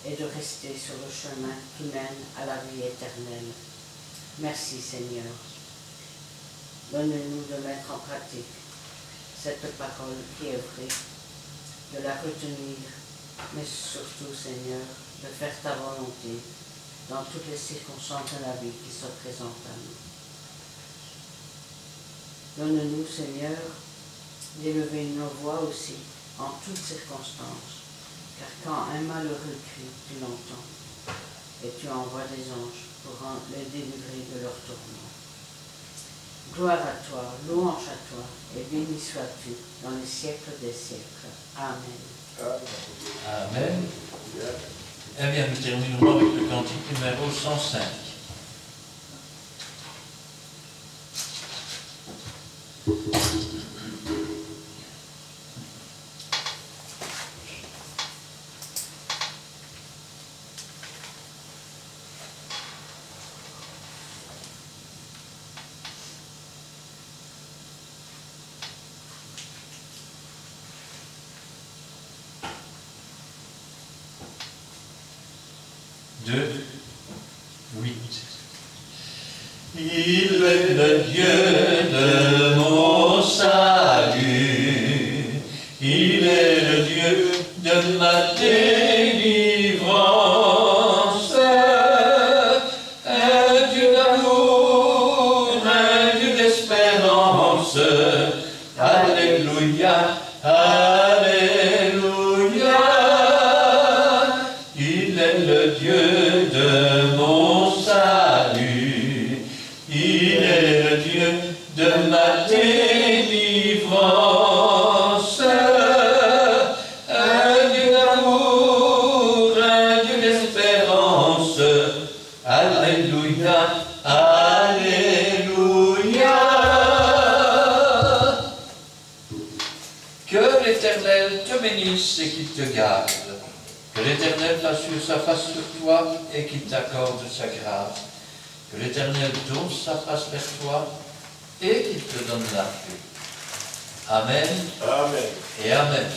et de rester sur le chemin qui mène à la vie éternelle. Merci Seigneur. Donne-nous de mettre en pratique cette parole qui est vraie, de la retenir, mais surtout Seigneur, de faire ta volonté dans toutes les circonstances de la vie qui se présentent à nous. Donne-nous Seigneur d'élever nos voix aussi en toutes circonstances, car quand un malheureux crie, tu l'entends, et tu envoies des anges pour les délivrer de leur tourment. Gloire à toi, louange à toi, et béni sois-tu dans les siècles des siècles. Amen. Amen. Eh bien, nous terminerons avec le cantique numéro 105. Il est le Dieu de mon salut, il est le Dieu de ma délivrance, un Dieu d'amour, un Dieu d'espérance. Alléluia, alléluia, il est le Dieu de mon salut, il est le Dieu de ma délivrance, un Dieu d'amour, un Dieu d'espérance. Alléluia, alléluia. Que l'Éternel te bénisse et qu'il te garde. Que l'Éternel assure sa face sur toi et qu'il t'accorde sa grâce. Que l'Éternel tourne sa face vers toi et qu'il te donne la paix. Amen. Amen. Et Amen.